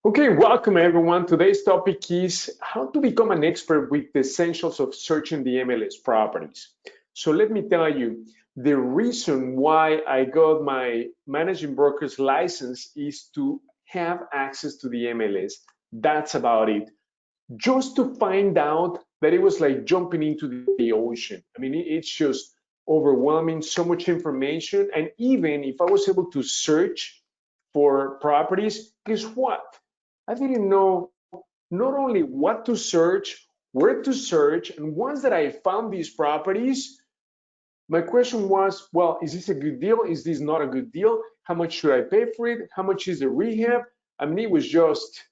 Okay, welcome everyone. Today's topic is how to become an expert with the essentials of searching the MLS properties. So let me tell you, the reason why I got my managing broker's license is to have access to the MLS. That's about it. Just to find out that it was like jumping into the ocean. I mean, it's just overwhelming, so much information. And even if I was able to search for properties, guess what? I didn't know not only what to search, where to search, and once that I found these properties, my question was, well, is this a good deal? Is this not a good deal? How much should I pay for it? How much is the rehab? I mean, it was just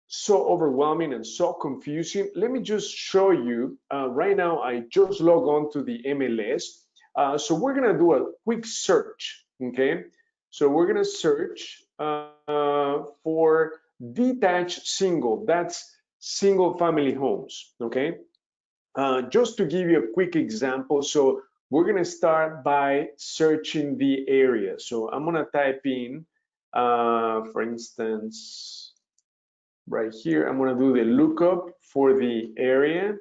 so overwhelming and so confusing. Let me just show you. Right now, I just log on to the MLS. So we're gonna do a quick search, okay? So we're gonna search for detached single, that's single family homes, okay? Just to give you a quick example, so we're gonna start by searching the area. So I'm gonna type in, for instance, right here, I'm gonna do the lookup for the area.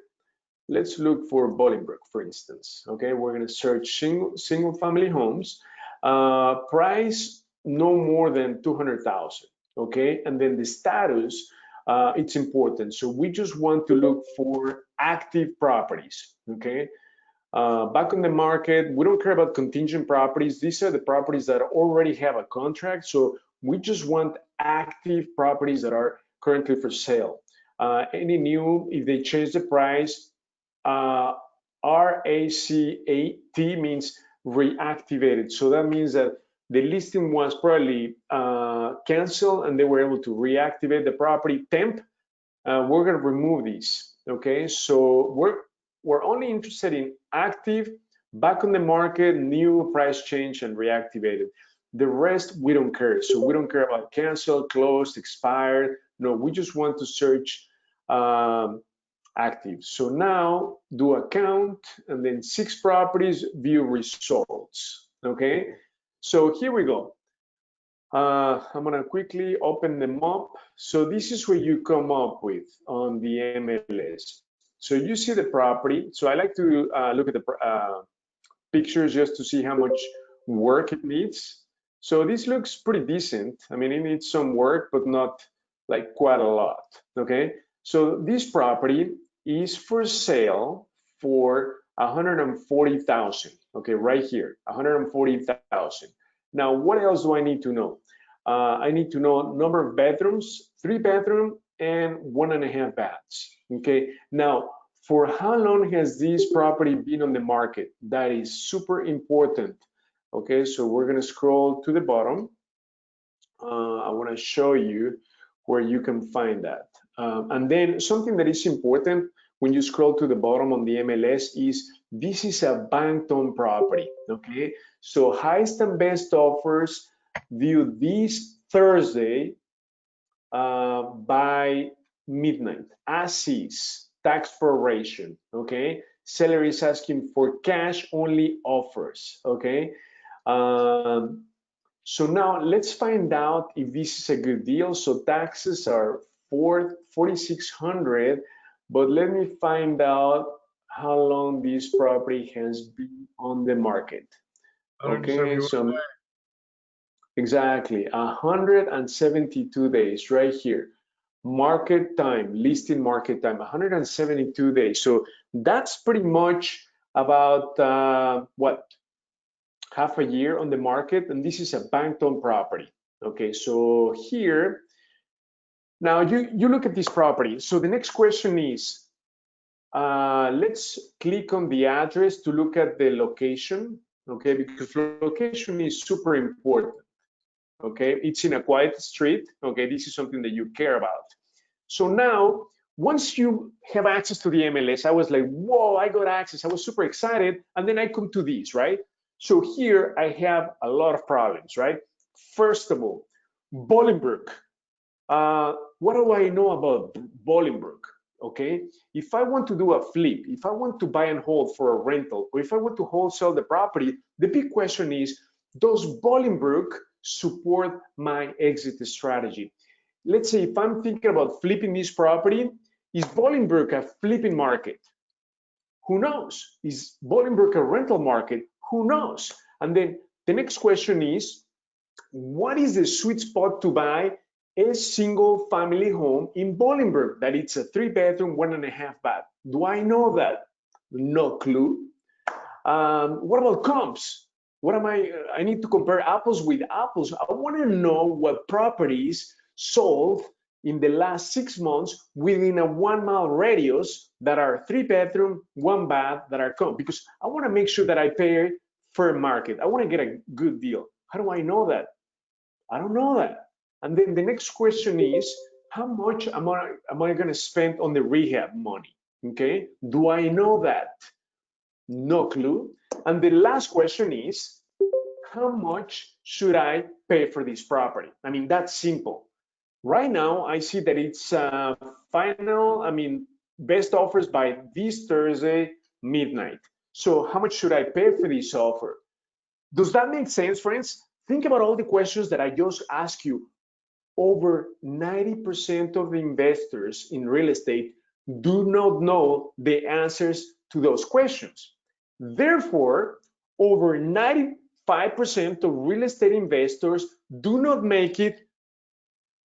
Let's look for Bolingbrook, for instance, okay? We're gonna search single family homes, price no more than 200,000, okay? And then the status, it's important. So we just want to look for active properties, okay? Back on the market, we don't care about contingent properties. These are the properties that already have a contract. So we just want active properties that are currently for sale. Any new, if they change the price, RACAT means reactivated. So that means that the listing was probably canceled and they were able to reactivate the property temp. We're going to remove these. Okay, so we're only interested in active, back on the market, new, price change, and reactivated. The rest we don't care. So we don't care about cancel, closed, expired. No, we just want to search active. So now do account and then 6 properties, view results. Okay, so here we go. I'm gonna quickly open them up. So this is what you come up with on the MLS. So you see the property. So I like to look at the pictures just to see how much work it needs. So this looks pretty decent. I mean, it needs some work, but not like quite a lot, okay? So this property is for sale for 140,000, okay, right here, 140,000. Now, what else do I need to know? I need to know number of bedrooms, 3 bedroom and 1.5 baths, okay? Now, for how long has this property been on the market? That is super important. Okay, so we're gonna scroll to the bottom. I wanna show you where you can find that. And then something that is important when you scroll to the bottom on the MLS is this is a banked-on property, okay? So highest and best offers due this Thursday by midnight, as is, tax proration, okay? Seller is asking for cash only offers, okay? So now let's find out if this is a good deal. So taxes are 4,600, but let me find out how long this property has been on the market. Okay, so exactly 172 days right here. Market time, listing market time, 172 days. So that's pretty much about what, half a year on the market, and this is a banked-on property. Okay, so here, now you look at this property. So the next question is, let's click on the address to look at the location, okay, because location is super important. Okay, it's in a quiet street. Okay, this is something that you care about. So now, once you have access to the MLS, I was like, whoa, I got access. I was super excited. And then I come to these, right? So here I have a lot of problems, right? First of all, Bolingbrook. What do I know about Bolingbrook? Okay, if I want to do a flip, if I want to buy and hold for a rental, or if I want to wholesale the property, the big question is, does Bolingbrook support my exit strategy? let's say if I'm thinking about flipping this property, is Bolingbrook a flipping market? Who knows? Is Bolingbrook a rental market? Who knows? And then the next question is, what is the sweet spot to buy a single family home in Bolingbrook that it's a 3-bedroom, 1.5 bath? Do I know that? No clue. What about comps? What am I need to compare apples with apples. I want to know what properties sold in the last 6 months within a 1-mile radius that are 3-bedroom, 1 bath that are comp, because I want to make sure that I pay fair market. I want to get a good deal. How do I know that? I don't know that. And then the next question is, how much am I going to spend on the rehab money? Okay, do I know that? No clue. And the last question is, how much should I pay for this property? I mean, that's simple. Right now, I see that it's best offers by this Thursday midnight. So how much should I pay for this offer? Does that make sense, friends? Think about all the questions that I just asked you. Over 90% of the investors in real estate do not know the answers to those questions. Therefore, over 95% of real estate investors do not make it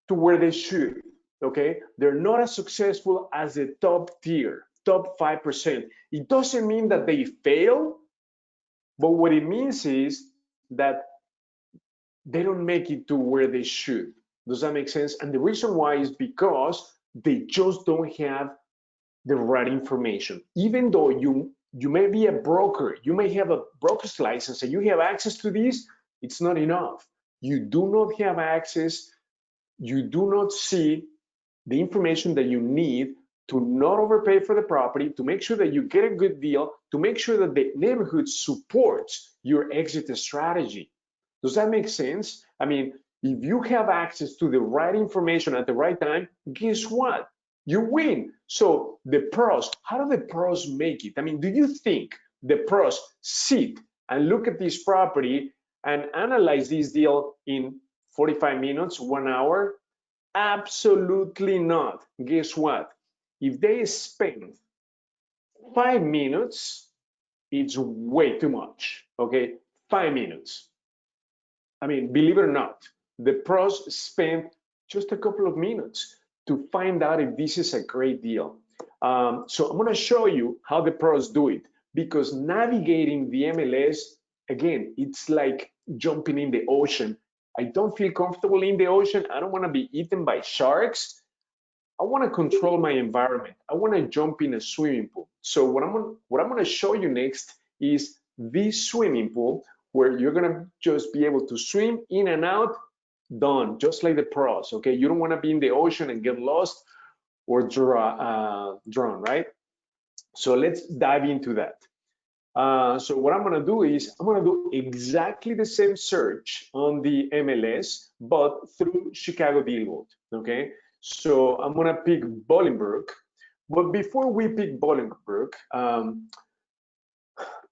to where they should, okay? They're not as successful as the top tier, top 5%. It doesn't mean that they fail, but what it means is that they don't make it to where they should. Does that make sense? And the reason why is because they just don't have the right information. Even though you may be a broker, you may have a broker's license and you have access to this, it's not enough. You do not have access, you do not see the information that you need to not overpay for the property, to make sure that you get a good deal, to make sure that the neighborhood supports your exit strategy. Does that make sense? I mean, if you have access to the right information at the right time, guess what? You win. So the pros, how do the pros make it? I mean, do you think the pros sit and look at this property and analyze this deal in 45 minutes, 1 hour? Absolutely not. Guess what? If they spend 5 minutes, it's way too much, okay? 5 minutes. I mean, believe it or not, the pros spend just a couple of minutes to find out if this is a great deal. So I'm going to show you how the pros do it, because navigating the MLS, again, it's like jumping in the ocean. I don't feel comfortable in the ocean. I don't want to be eaten by sharks. I want to control my environment. I want to jump in a swimming pool. So what I'm going to show you next is this swimming pool where you're going to just be able to swim in and out, done, just like the pros, okay? You don't want to be in the ocean and get lost or drown, right? So let's dive into that. So what I'm going to do is I'm going to do exactly the same search on the MLS, but through ChicagoDealVault, okay? So I'm going to pick Bolingbrook. But before we pick Bolingbrook,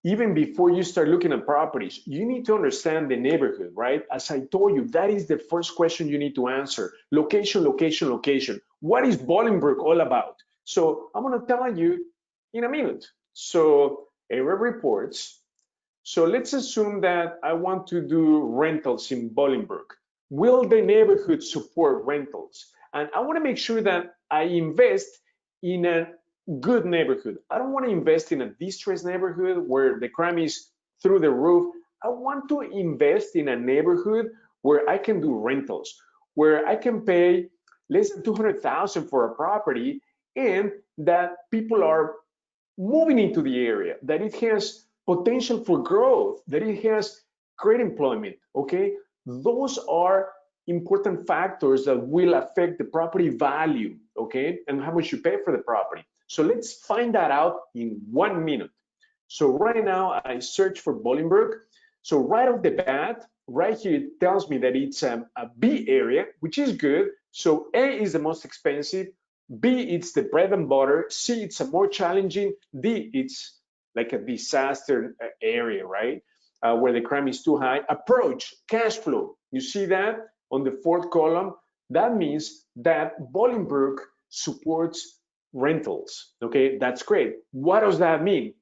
even before you start looking at properties, you need to understand the neighborhood, right? As I told you, that is the first question you need to answer. Location, location, location. What is Bolingbrook all about? So I'm going to tell you in a minute. So area reports. So let's assume that I want to do rentals in Bolingbrook. Will the neighborhood support rentals? And I want to make sure that I invest in a good neighborhood. I don't want to invest in a distressed neighborhood where the crime is through the roof. I want to invest in a neighborhood where I can do rentals, where I can pay less than $200,000 for a property, and that people are moving into the area, that it has potential for growth, that it has great employment, okay? Those are important factors that will affect the property value, okay? And how much you pay for the property. So let's find that out in 1 minute. So right now I search for Bolingbrook. So right off the bat, right here, it tells me that it's a B area, which is good. So A is the most expensive, B, it's the bread and butter, C, it's a more challenging, D, it's like a disaster area, right? Where the crime is too high. Approach, cash flow, you see that on the fourth column, That means that Bolingbrook supports rentals. Okay, that's great. What does that mean?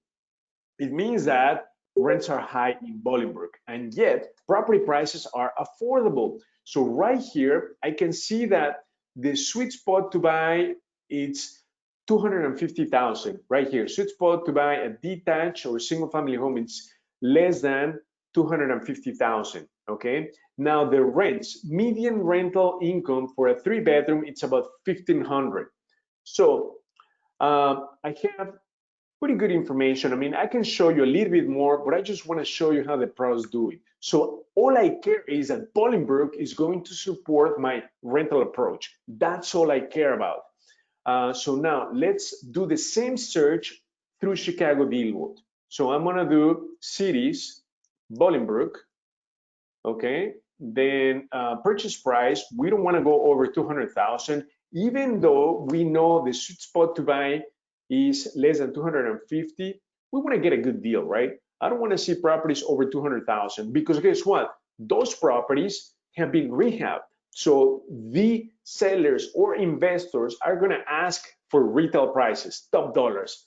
It means that rents are high in Bolingbrook, and yet property prices are affordable. So right here, I can see that the sweet spot to buy, it's 250,000 right here. Sweet spot to buy a detached or single family home, it's less than 250,000. Okay. Now the rents, median rental income for a 3-bedroom, it's about 1,500. So I have pretty good information. I mean, I can show you a little bit more, but I just want to show you how the pros do it. So all I care is that Bolingbrook is going to support my rental approach. That's all I care about. So now let's do the same search through ChicagoDealVault. So I'm gonna do cities, Bolingbrook, okay? Then purchase price, we don't wanna go over 200,000, even though we know the sweet spot to buy is less than 250, we wanna get a good deal, right? I don't wanna see properties over 200,000 because guess what? Those properties have been rehabbed. So the sellers or investors are gonna ask for retail prices, top dollars.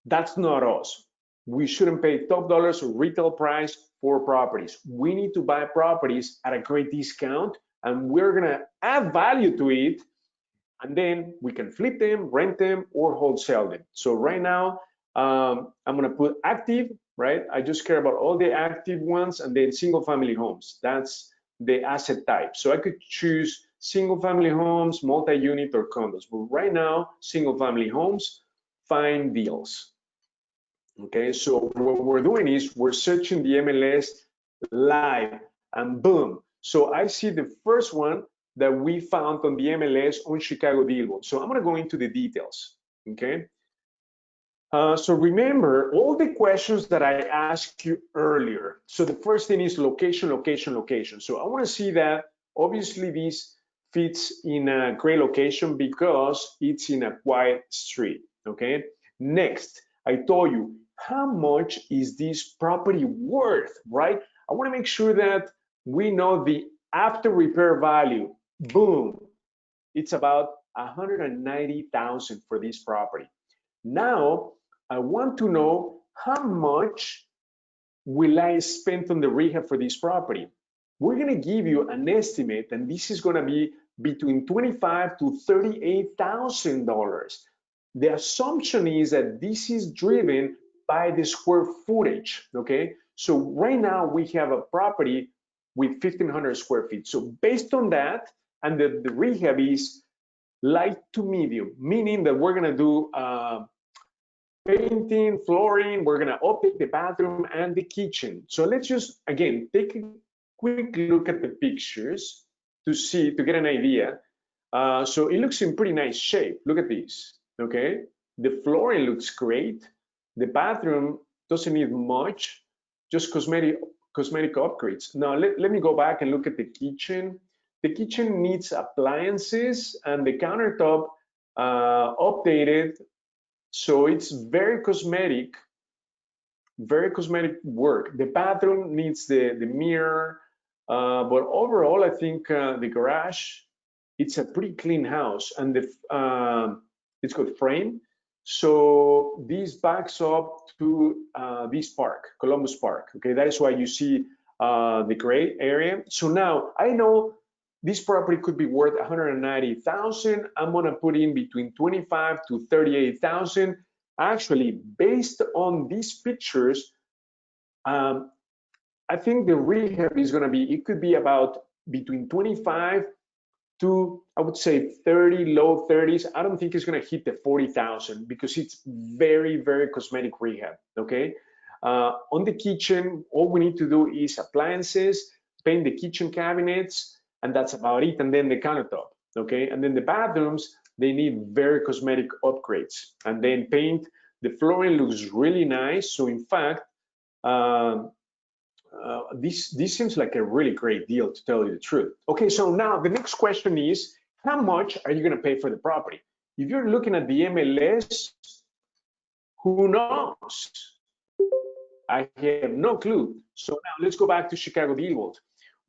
That's not us. We shouldn't pay top dollars or retail price for properties. We need to buy properties at a great discount, and we're gonna add value to it, and then we can flip them, rent them, or wholesale them. So right now, I'm gonna put active, right? I just care about all the active ones, and then single family homes. That's the asset type. So I could choose single family homes, multi-unit, or condos. But right now, single family homes, find deals. Okay, so what we're doing is we're searching the MLS live, and boom. So I see the first one that we found on the MLS on ChicagoDealVault. So I'm gonna go into the details, okay? So remember all the questions that I asked you earlier. So the first thing is location, location, location. So I wanna see that obviously this fits in a great location because it's in a quiet street, okay? Next, I told you, how much is this property worth, right? I wanna make sure that we know the after repair value. Boom, it's about 190,000 for this property. Now, I want to know how much will I spend on the rehab for this property. We're gonna give you an estimate, and this is gonna be between $25,000 to $38,000. The assumption is that this is driven by the square footage, okay? So right now we have a property with 1,500 square feet. So based on that, and the rehab is light to medium, meaning that we're gonna do painting, flooring, we're gonna update the bathroom and the kitchen. So let's just, again, take a quick look at the pictures to get an idea. So it looks in pretty nice shape. Look at this, okay? The flooring looks great. The bathroom doesn't need much, just cosmetic upgrades. Now, let me go back and look at the kitchen. The kitchen needs appliances and the countertop updated. So it's very cosmetic work. The bathroom needs the mirror, but overall, I think the garage, it's a pretty clean house, and it's got frame. So this backs up to this park, Columbus Park. Okay, that is why you see the gray area. So now I know this property could be worth 190,000. I'm gonna put in between 25 to 38,000. Actually, based on these pictures, I think the rehab is gonna be, it could be about between 25 to, I would say 30, low 30s. I don't think it's gonna hit the 40,000 because it's very, very cosmetic rehab, okay? On the kitchen, all we need to do is appliances, paint the kitchen cabinets, and that's about it. And then the countertop, okay? And then the bathrooms, they need very cosmetic upgrades. And then paint, the flooring looks really nice. So in fact, this seems like a really great deal, to tell you the truth. Okay, so now the next question is, how much are you gonna pay for the property? If you're looking at the MLS, who knows? I have no clue. So now let's go back to ChicagoDealVault.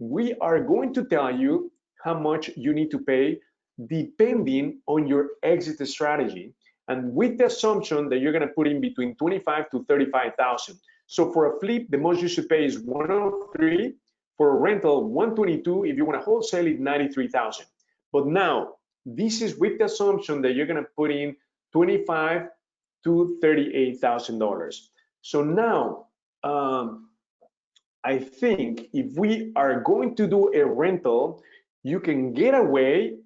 We are going to tell you how much you need to pay depending on your exit strategy, and with the assumption that you're going to put in between 25 to 35,000. So for a flip, the most you should pay is 103. For a rental, 122. If you want to wholesale it, 93,000. But now this is with the assumption that you're going to put in 25 to $38,000. So now I think if we are going to do a rental, you can get away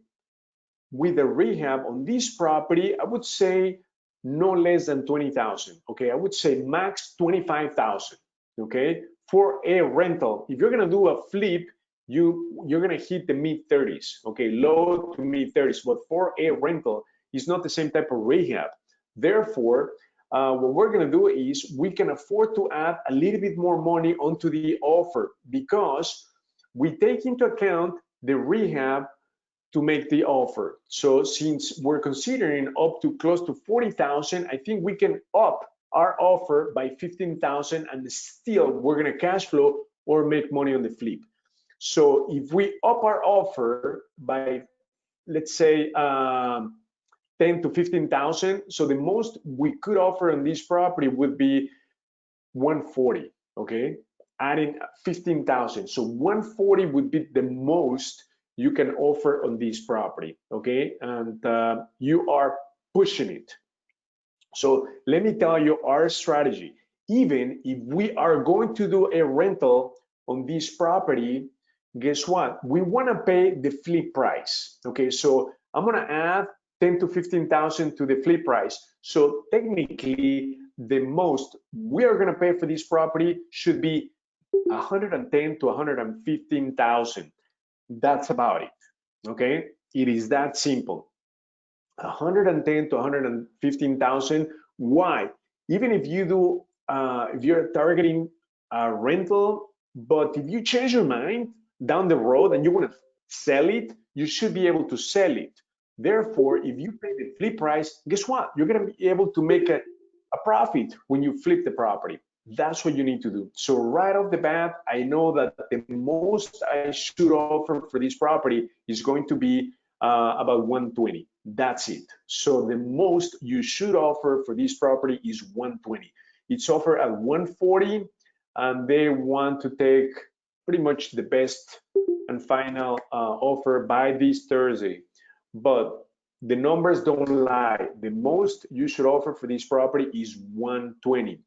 with a rehab on this property, I would say no less than 20,000. Okay, I would say max 25,000. Okay, for a rental. If you're gonna do a flip, you're gonna hit the mid 30s. Okay, low to mid 30s. But for a rental, it's not the same type of rehab. Therefore, what we're gonna do is we can afford to add a little bit more money onto the offer because we take into account the rehab to make the offer. So since we're considering up to close to 40,000, I think we can up our offer by 15,000 and still we're gonna cash flow or make money on the flip. So if we up our offer by, let's say, 10 to 15,000, so the most we could offer on this property would be 140, okay? Adding 15,000, so 140 would be the most you can offer on this property, okay? And you are pushing it. So let me tell you our strategy. Even if we are going to do a rental on this property, guess what? We want to pay the flip price, okay? So I'm gonna add 10 to 15,000 to the flip price. So technically, the most we are gonna pay for this property should be 110 to 115,000. That's about it, okay? It is that simple. 110 to 115,000. Why? Even if you do, if you're targeting a rental, but if you change your mind down the road and you want to sell it, you should be able to sell it. Therefore, if you pay the flip price, guess what? You're going to be able to make a profit when you flip the property. That's what you need to do. So right off the bat, I know that the most I should offer for this property is going to be about 120. That's it. So the most you should offer for this property is 120. It's offered at 140, and they want to take pretty much the best and final offer by this Thursday. But the numbers don't lie. The most you should offer for this property is 120.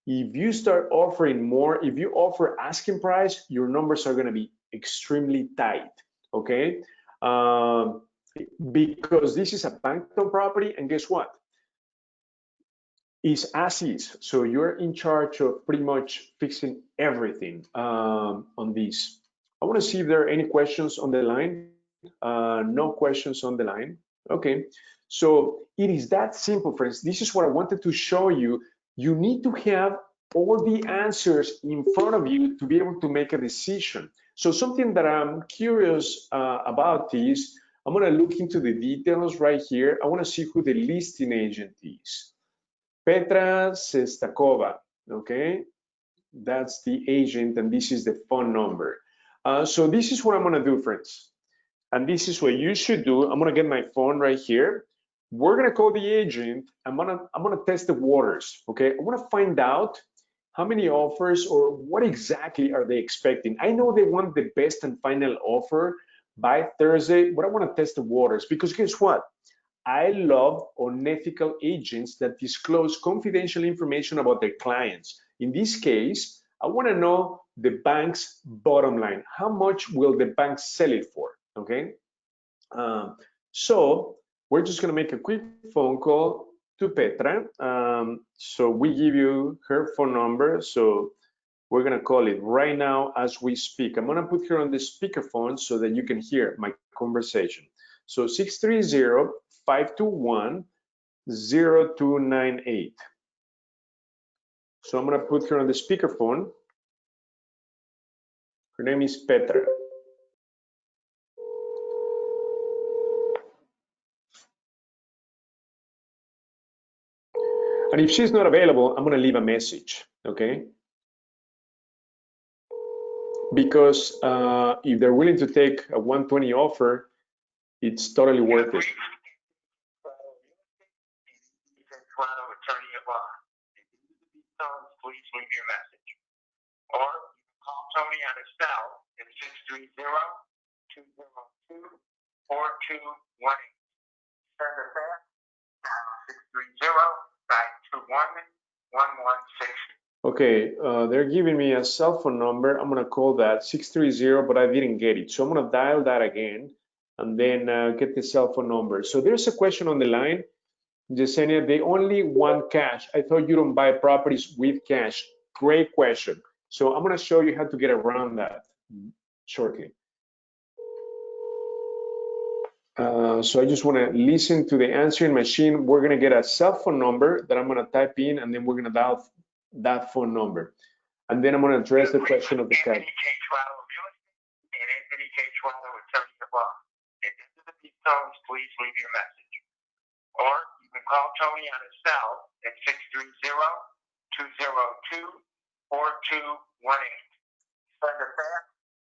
If you start offering more, if you offer asking price, your numbers are going to be extremely tight, okay? Because this is a bank-owned property, and guess what? It's as is. So you're in charge of pretty much fixing everything on this. I want to see if there are any questions on the line. No questions on the line. Okay. So it is that simple, friends. This is what I wanted to show you. You need to have all the answers in front of you to be able to make a decision. So something that I'm curious about is, I'm going to look into the details right here. I want to see who the listing agent is. Petra Sestakova, okay? That's the agent, and this is the phone number. So this is what I'm going to do, friends. And this is what you should do. I'm going to get my phone right here. We're going to call the agent. I'm going to test the waters, okay? I want to find out how many offers or what exactly are they expecting. I know they want the best and final offer by Thursday, but I want to test the waters because guess what? I love unethical agents that disclose confidential information about their clients. In this case, I want to know the bank's bottom line. How much will the bank sell it for? Okay. So we're just going to make a quick phone call to Petra. So we give you her phone number. So we're going to call it right now as we speak. I'm going to put her on the speakerphone so that you can hear my conversation. So 630-521-0298. So I'm going to put her on the speakerphone. Her name is Petra. And if she's not available, I'm going to leave a message, okay? because if they're willing to take a 120 offer, it's totally worth it. Please leave your message. Or call Tony on his cell at 630-202-4218. Send a fax to 630-521-1160. Okay, they're giving me a cell phone number. I'm gonna call that 630, but I didn't get it. So I'm gonna dial that again and then get the cell phone number. So there's a question on the line. Yesenia, they only want cash. I thought you don't buy properties with cash. Great question. So I'm gonna show you how to get around that shortly. So I just wanna listen to the answering machine. We're gonna get a cell phone number that I'm gonna type in, and then we're gonna dial that phone number. And then I'm gonna address the question of the cash. Anthony K. Schwaller with 30 o'clock. At the end of the beep tones, please leave your message. Or you can call Tony on his cell at 630-202-4218. Send a fax.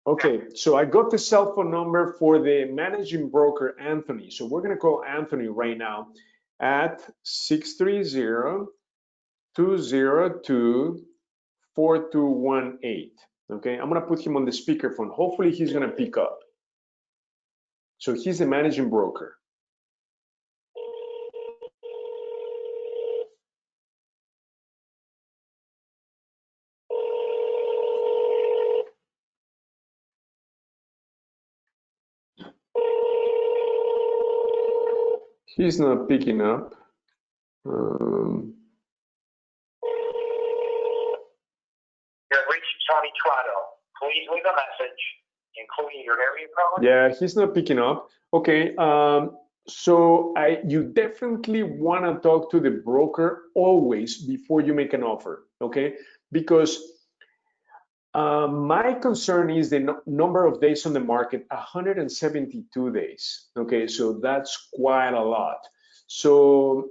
Okay, so I got the cell phone number for the managing broker, Anthony. So we're gonna call Anthony right now at 630-202-4218. Okay, I'm gonna put him on the speakerphone. Hopefully he's gonna pick up. So he's the managing broker. He's not picking up. You've reached Tony Trotto. Please leave a message, including your area code. Yeah, he's not picking up. Okay, so you definitely want to talk to the broker always before you make an offer, okay? Because my concern is the number of days on the market, 172 days, okay? So that's quite a lot. So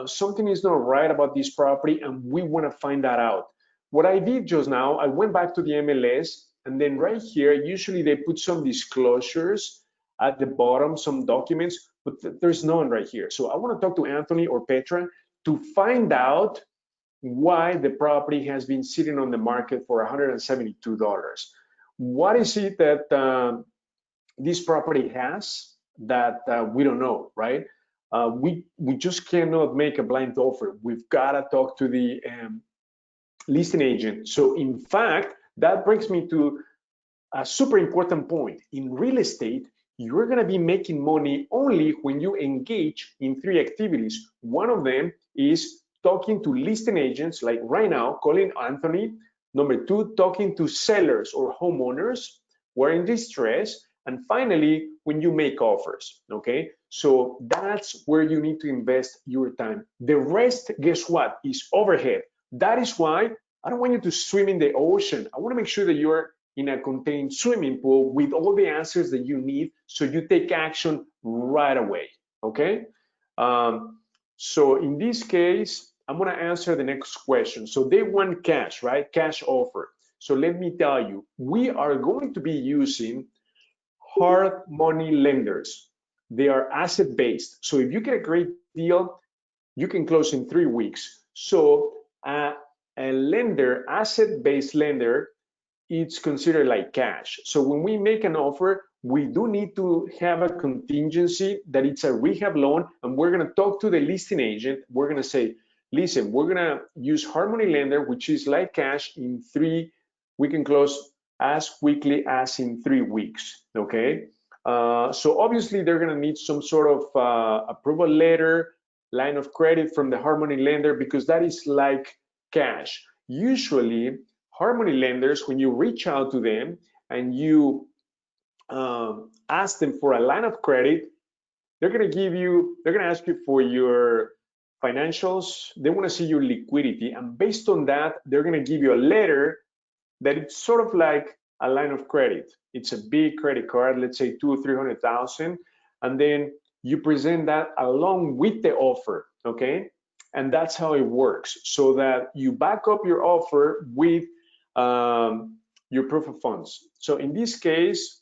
something is not right about this property, and we want to find that out. What I did just now, I went back to the MLS, and then right here, usually they put some disclosures at the bottom, some documents, but there's none right here. So I want to talk to Anthony or Petra to find out why the property has been sitting on the market for $172. What is it that this property has that we don't know, right? We just cannot make a blind offer. We've got to talk to the listing agent. So in fact, that brings me to a super important point. In real estate, you're going to be making money only when you engage in 3 activities. One of them is talking to listing agents, like right now, calling Anthony. Number 2, talking to sellers or homeowners who are in distress. And finally, when you make offers, okay? So that's where you need to invest your time. The rest, guess what, is overhead. That is why I don't want you to swim in the ocean. I want to make sure that you're in a contained swimming pool with all the answers that you need so you take action right away, okay? So in this case, I'm gonna answer the next question. So they want cash, right? Cash offer. So let me tell you, we are going to be using hard money lenders. They are asset-based. So if you get a great deal, you can close in 3 weeks. So a lender, asset-based lender, it's considered like cash. So when we make an offer, we do need to have a contingency that it's a rehab loan, and we're gonna talk to the listing agent. We're gonna say, listen, we're gonna use hard money lender, which is like cash. In 3, we can close as quickly as in 3 weeks, okay? So obviously they're gonna need some sort of approval letter, line of credit from the hard money lender, because that is like cash. Usually, hard money lenders, when you reach out to them and you ask them for a line of credit, they're gonna ask you for your financials. They wanna see your liquidity, and based on that, they're gonna give you a letter that it's sort of like a line of credit. It's a big credit card, let's say 200,000 or 300,000, and then you present that along with the offer, okay? And that's how it works, so that you back up your offer with your proof of funds. So in this case,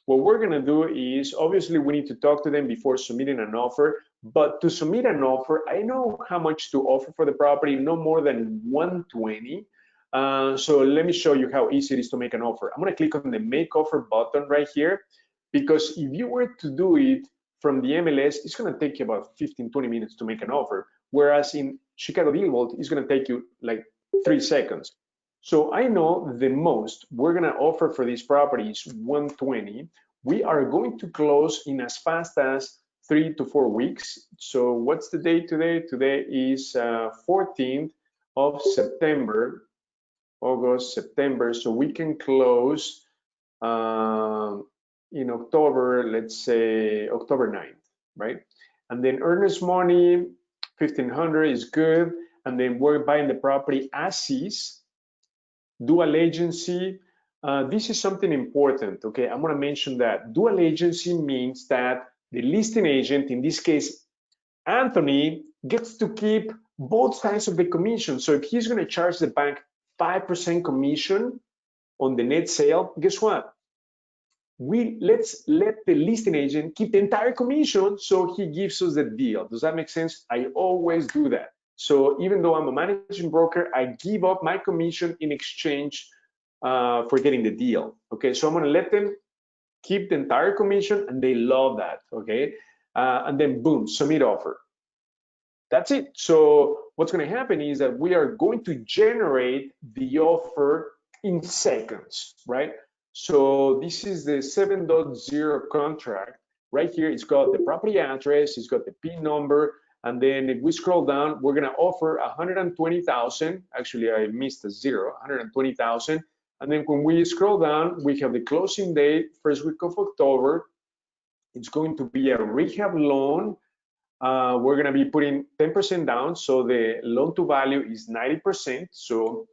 what we're gonna do is, obviously we need to talk to them before submitting an offer, but to submit an offer, I know how much to offer for the property, no more than 120. So let me show you how easy it is to make an offer. I'm gonna click on the make offer button right here, because if you were to do it from the MLS, it's gonna take you about 15, 20 minutes to make an offer. Whereas in ChicagoDealVault, it's gonna take you like 3 seconds. So I know the most we're gonna offer for this property is 120. We are going to close in as fast as 3 to 4 weeks. So what's the date today? Today is 14th of September, August, September. So we can close in October, let's say October 9th, right? And then earnest money, 1,500 is good. And then we're buying the property as is. Dual agency, this is something important, okay? I'm gonna mention that. Dual agency means that the listing agent, in this case, Anthony, gets to keep both sides of the commission. So if he's gonna charge the bank 5% commission on the net sale, guess what? Let's let the listing agent keep the entire commission, so he gives us the deal. Does that make sense? I always do that. So even though I'm a managing broker, I give up my commission in exchange for getting the deal. Okay, so I'm gonna let them keep the entire commission, and they love that. Okay, and then boom, submit offer. That's it. So what's gonna happen is that we are going to generate the offer in seconds, right? So this is the 7.0 contract. Right here, it's got the property address, it's got the PIN number, and then if we scroll down, we're gonna offer 120,000. Actually, I missed a zero, 120,000. And then when we scroll down, we have the closing date, first week of October. It's going to be a rehab loan. We're gonna be putting 10% down, so the loan to value is 90%. So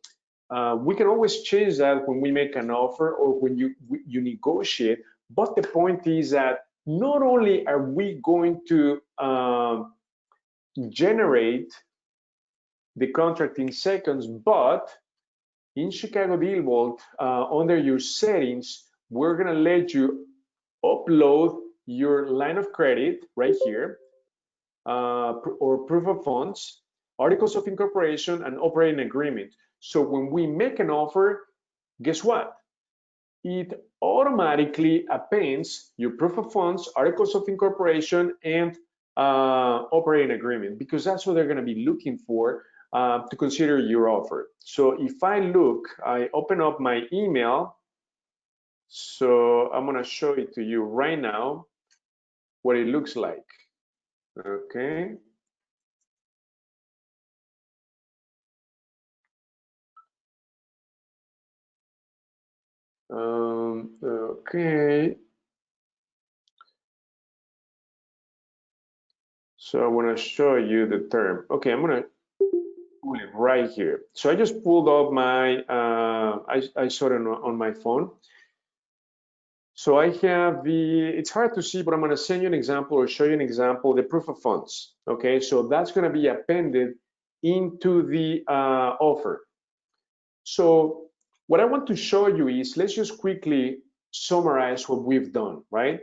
we can always change that when we make an offer or when you negotiate. But the point is that not only are we going to generate the contract in seconds, but in ChicagoDealVault, under your settings, we're gonna let you upload your line of credit right here, or proof of funds, articles of incorporation, and operating agreement. So when we make an offer, guess what? It automatically appends your proof of funds, articles of incorporation, and operating agreement, because that's what they're going to be looking for to consider your offer. So if I look, I open up my email. So I'm going to show it to you right now, what it looks like. Okay. Okay. So I want to show you the term. Okay, I'm going to pull it right here. So I just pulled up my, I saw it on my phone. So I have it's hard to see, but I'm going to send you an example or show you an example, the proof of funds. Okay, so that's going to be appended into the offer. So what I want to show you is, let's just quickly summarize what we've done, right?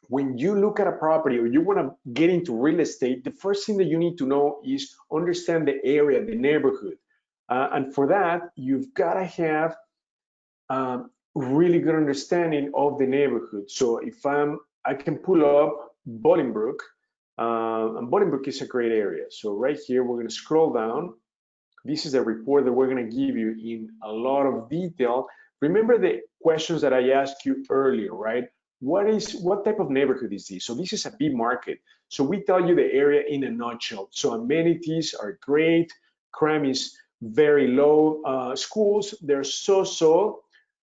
When you look at a property or you want to get into real estate, the first thing that you need to know is understand the area, the neighborhood. And for that, you've got to have really good understanding of the neighborhood. So if I can pull up Bolingbrook, and Bolingbrook is a great area. So right here, we're going to scroll down. This is a report that we're going to give you in a lot of detail. Remember the questions that I asked you earlier, right? What type of neighborhood is this? So this is a B market. So we tell you the area in a nutshell. So amenities are great, crime is very low, schools, they're so-so,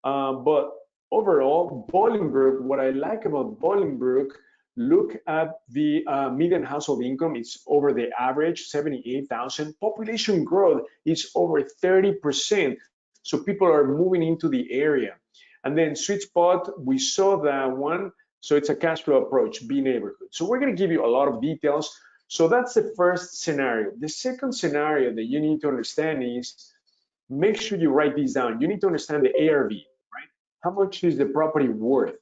but overall, Bolingbrook, what I like about Bolingbrook, look at the median household income, it's over the average, 78,000. Population growth is over 30%. So people are moving into the area. And then sweet spot, we saw that one. So it's a cash flow approach, B neighborhood. So we're going to give you a lot of details. So that's the first scenario. The second scenario that you need to understand is make sure you write these down. You need to understand the ARV, right? How much is the property worth?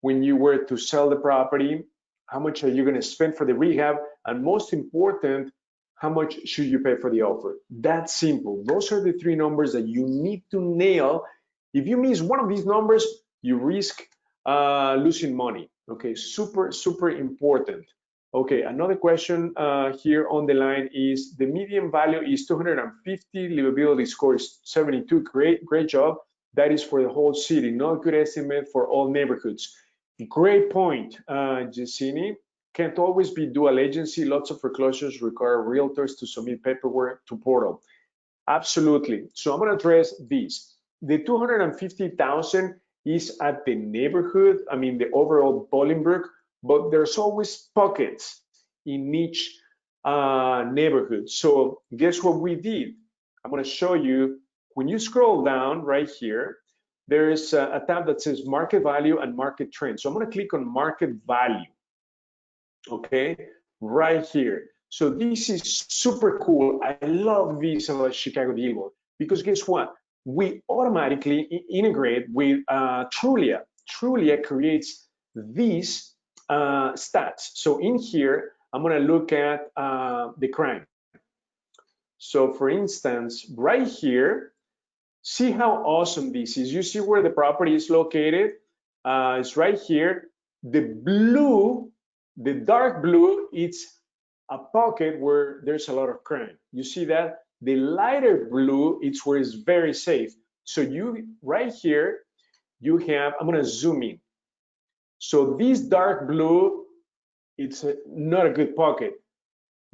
When you were to sell the property, how much are you going to spend for the rehab? And most important, how much should you pay for the offer? That's simple. Those are the three numbers that you need to nail. If you miss one of these numbers, you risk losing money. Okay, super, super important. Okay, another question here on the line is the median value is 250, livability score is 72. Great job. That is for the whole city, not a good estimate for all neighborhoods. Great point, Jessini. Can't always be dual agency. Lots of foreclosures require realtors to submit paperwork to portal. Absolutely. So I'm going to address this. The 250,000 is at the neighborhood, I mean the overall Bolingbrook, but there's always pockets in each neighborhood. So guess what we did? I'm going to show you. When you scroll down right here, there's a tab that says market value and market trend. So I'm going to click on market value. Okay, right here. So this is super cool. I love this about ChicagoDealVault because guess what? We automatically integrate with Trulia. Trulia creates these stats. So in here, I'm going to look at the crime. So for instance, right here, see how awesome this is. You see where the property is located? It's right here. The blue, the dark blue, it's a pocket where there's a lot of crime. You see that? The lighter blue, it's where it's very safe. So you, right here, you have, I'm gonna zoom in. So this dark blue, it's not a good pocket.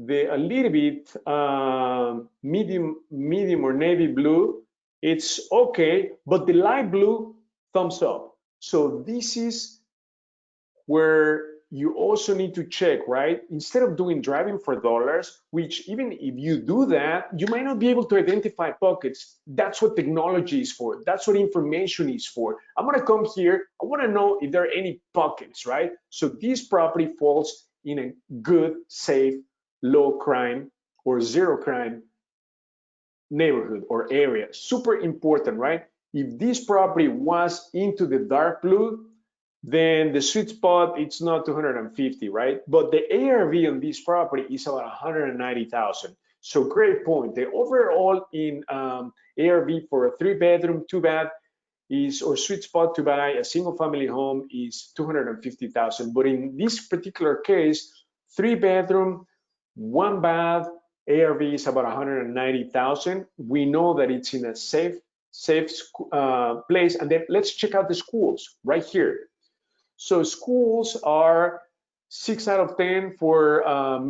A little bit medium or navy blue, it's okay, but the light blue, thumbs up. So this is where you also need to check, right? Instead of doing driving for dollars, which even if you do that, you might not be able to identify pockets. That's what technology is for. That's what information is for. I'm gonna come here, I wanna know if there are any pockets, right? So this property falls in a good, safe, low crime or zero crime neighborhood or area. Super important, right? If this property was into the dark blue, then the sweet spot, it's not 250, right? But the ARV on this property is about 190,000. So great point. The overall in ARV for a 3-bedroom, 2-bath is, or sweet spot to buy a single family home is 250,000. But in this particular case, 3-bedroom, 1-bath, ARV is about 190,000. We know that it's in a safe place. And then let's check out the schools right here. So schools are 6 out of 10 for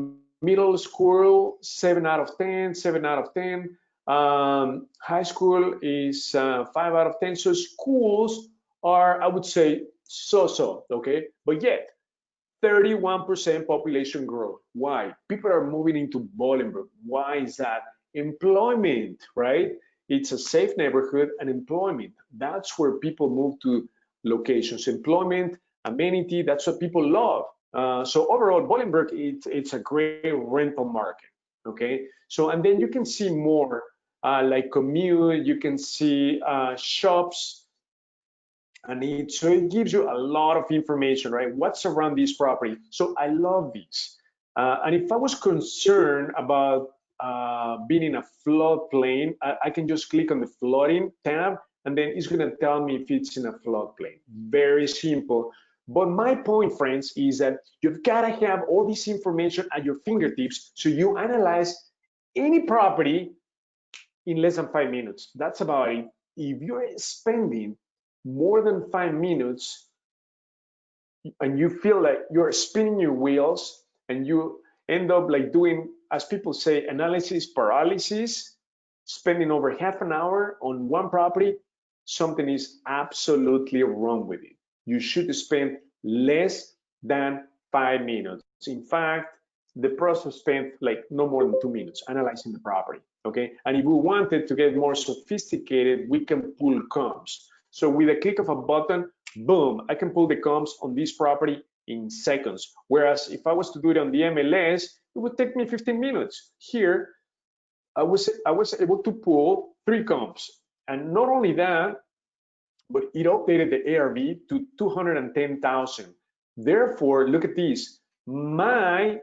middle school, 7 out of 10, 7 out of 10. High school is 5 out of 10. So schools are, I would say, so-so, okay? But yet, 31% population growth. Why? People are moving into Bolingbrook. Why is that? Employment, right? It's a safe neighborhood and employment. That's where people move to locations. Employment, amenity, that's what people love. So overall, Bolingbrook, it's a great rental market, okay? So, and then you can see more like commute, you can see shops, and so it gives you a lot of information, right? What's around this property. So I love this. And if I was concerned about being in a floodplain, I can just click on the flooding tab, and then it's gonna tell me if it's in a floodplain. Very simple. But my point, friends, is that you've gotta have all this information at your fingertips so you analyze any property in less than 5 minutes. That's about it. If you're spending more than 5 minutes and you feel like you're spinning your wheels and you end up like doing, as people say, analysis paralysis, spending over half an hour on one property, something is absolutely wrong with it. You should spend less than 5 minutes. In fact, the process spent like no more than 2 minutes analyzing the property, okay? And if we wanted to get more sophisticated, we can pull comps. So with a click of a button, boom, I can pull the comps on this property in seconds. Whereas if I was to do it on the MLS, it would take me 15 minutes. Here, I was able to pull 3 comps, and not only that, but it updated the ARV to 210,000. Therefore, look at this. My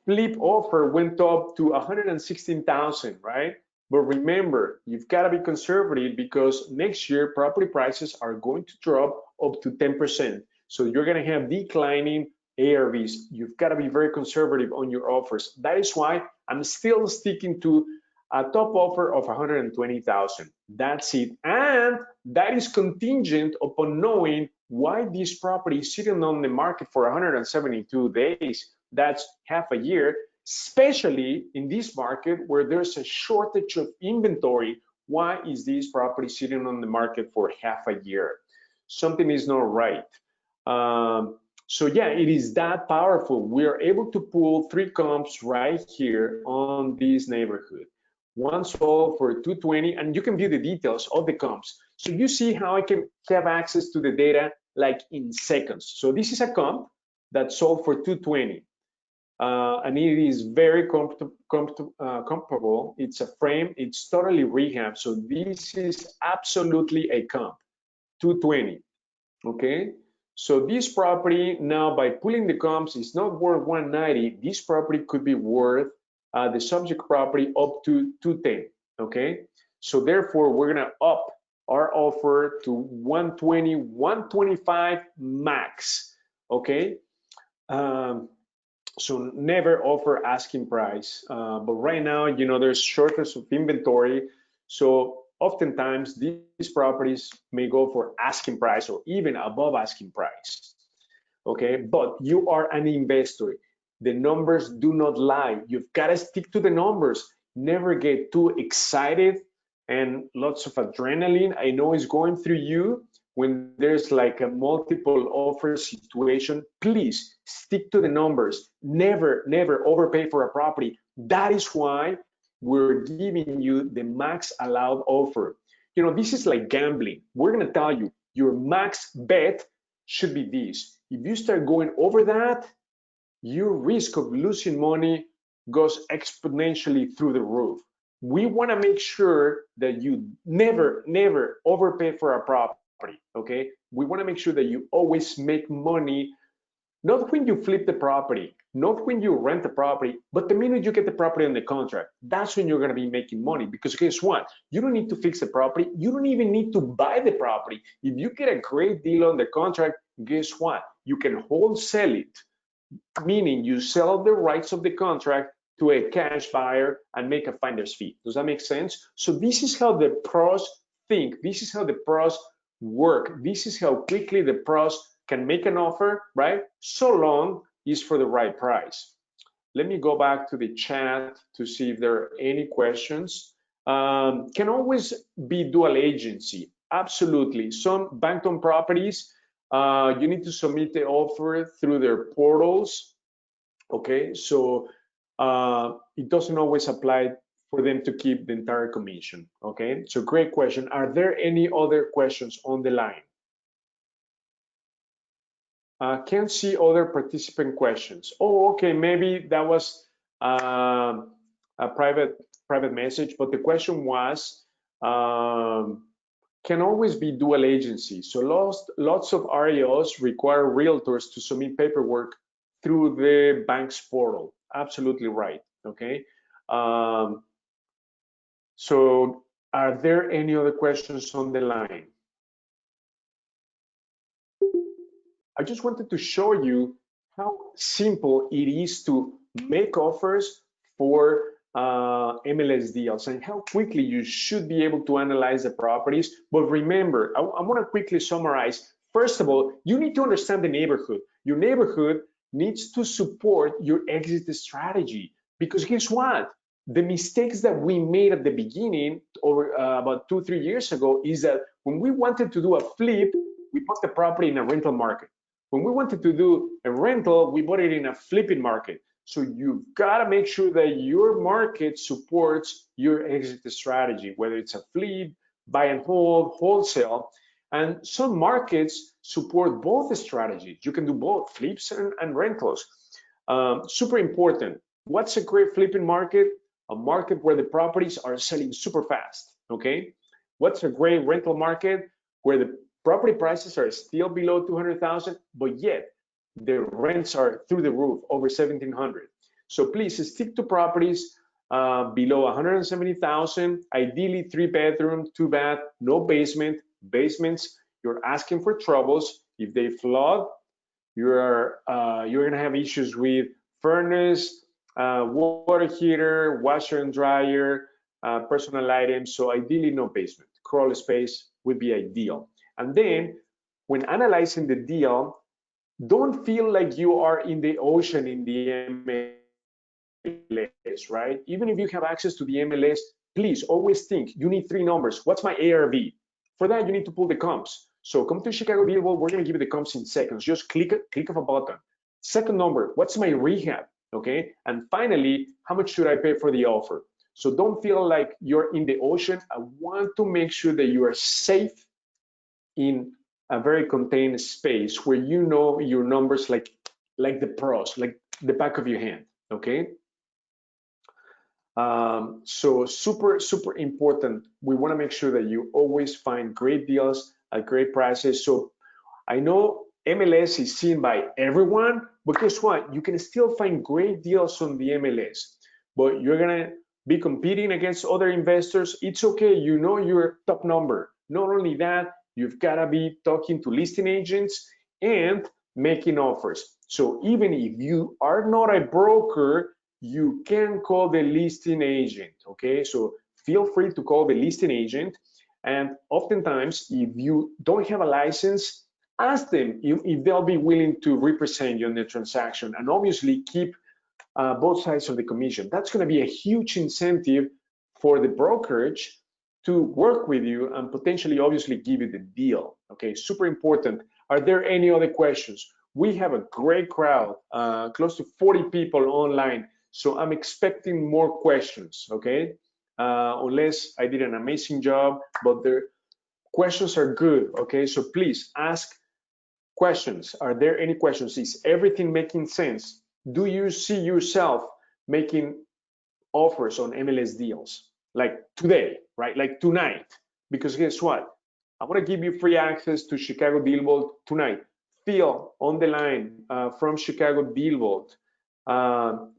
flip offer went up to 116,000, right? But remember, you've got to be conservative because next year property prices are going to drop up to 10%. So you're going to have declining ARVs. You've got to be very conservative on your offers. That is why I'm still sticking to a top offer of 120,000. That's it. And that is contingent upon knowing why this property is sitting on the market for 172 days. That's half a year, especially in this market where there's a shortage of inventory. Why is this property sitting on the market for half a year? Something is not right. So yeah, it is that powerful. We are able to pull 3 comps right here on this neighborhood. One sold for 220, and you can view the details of the comps. So you see how I can have access to the data like in seconds. So this is a comp that sold for 220. And it is very comparable. It's a frame, it's totally rehabbed. So this is absolutely a comp, 220, okay? So this property now, by pulling the comps, is not worth 190. This property could be worth the subject property up to 210, okay? So therefore, we're gonna up our offer to 120, 125 max, okay? So never offer asking price. But right now, you know, there's shortage of inventory. So oftentimes these properties may go for asking price or even above asking price. Okay, but you are an investor. The numbers do not lie. You've got to stick to the numbers. Never get too excited and lots of adrenaline. I know it's going through you when there's like a multiple offer situation. Please stick to the numbers. Never overpay for a property. That is why we're giving you the max allowed offer. You know, this is like gambling. We're going to tell you your max bet should be this. If you start going over that, your risk of losing money goes exponentially through the roof. We want to make sure that you never overpay for a property, okay? We want to make sure that you always make money, not when you flip the property, not when you rent the property, but the minute you get the property on the contract. That's when you're going to be making money, because guess what? You don't need to fix the property. You don't even need to buy the property. If you get a great deal on the contract, guess what? You can wholesale it, meaning you sell the rights of the contract to a cash buyer and make a finder's fee. Does that make sense? So this is how the pros think. This is how the pros work. This is how quickly the pros can make an offer, right? So long is for the right price. Let me go back to the chat to see if there are any questions. Can always be dual agency. Absolutely. Some bank-owned properties, you need to submit the offer through their portals. Okay, so it doesn't always apply for them to keep the entire commission. Okay, so great question. Are there any other questions on the line? Can't see other participant questions. Oh, okay, maybe that was a private message, but the question was, can always be dual agency. So lots of REOs require realtors to submit paperwork through the bank's portal. Absolutely right, okay? So are there any other questions on the line? I just wanted to show you how simple it is to make offers for MLS deals and how quickly you should be able to analyze the properties. But remember, I want to quickly summarize. First of all, you need to understand the neighborhood. Your neighborhood needs to support your exit strategy, because guess what? The mistakes that we made at the beginning, or about 2-3 years ago, is that when we wanted to do a flip, we put the property in a rental market. When we wanted to do a rental, we bought it in a flipping market. So you've got to make sure that your market supports your exit strategy, whether it's a flip, buy and hold, wholesale. And some markets support both strategies. You can do both flips and rentals. Super important. What's a great flipping market? a market where the properties are selling super fast, okay? What's a great rental market? Where the property prices are still below 200,000, but yet the rents are through the roof, over 1,700. So please stick to properties below 170,000, ideally 3-bedroom, 2-bath, no basement. Basements, you're asking for troubles. If they flood, you're gonna have issues with furnace, water heater, washer and dryer, personal items. So ideally no basement. Crawl space would be ideal. And then when analyzing the deal, don't feel like you are in the ocean in the MLS, right? Even if you have access to the MLS, please always think you need 3 numbers. What's my ARV? For that, you need to pull the comps. So come to ChicagoDealVault, we're gonna give you the comps in seconds. Just click of a button. Second number, what's my rehab? Okay, and finally, how much should I pay for the offer? So don't feel like you're in the ocean. I want to make sure that you are safe in a very contained space where you know your numbers like the pros, like the back of your hand, okay? So super important. We want to make sure that you always find great deals at great prices. So I know MLS is seen by everyone, but guess what? You can still find great deals on the MLS, but you're gonna be competing against other investors. It's okay, you know your top number. Not only that, you've gotta be talking to listing agents and making offers. So even if you are not a broker, you can call the listing agent, okay? So feel free to call the listing agent. And oftentimes, if you don't have a license, ask them if they'll be willing to represent you in the transaction, and obviously keep both sides of the commission. That's going to be a huge incentive for the brokerage to work with you and potentially obviously give you the deal. Okay, super important. Are there any other questions? We have a great crowd, close to 40 people online, so I'm expecting more questions, okay? Unless I did an amazing job, but the questions are good, okay? So please ask questions. Are there any questions? Is everything making sense? Do you see yourself making offers on MLS deals like today, right? Like tonight? Because guess what? I want to give you free access to Chicago Deal Vault tonight. Phil on the line from Chicago Deal Vault.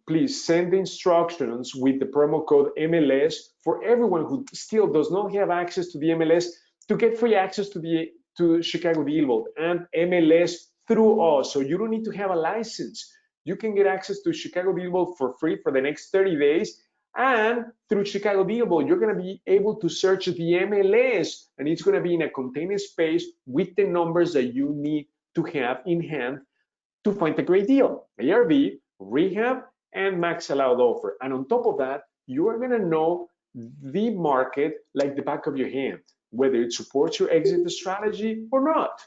Please send the instructions with the promo code MLS for everyone who still does not have access to the MLS to get free access to Chicago Deal Vault and MLS through us. So you don't need to have a license. You can get access to Chicago Deal Vault for free for the next 30 days. And through Chicago Deal Vault, you're going to be able to search the MLS, and it's going to be in a contained space with the numbers that you need to have in hand to find a great deal. ARV, rehab, and max allowed offer. And on top of that, you are going to know the market like the back of your hand, whether it supports your exit strategy or not.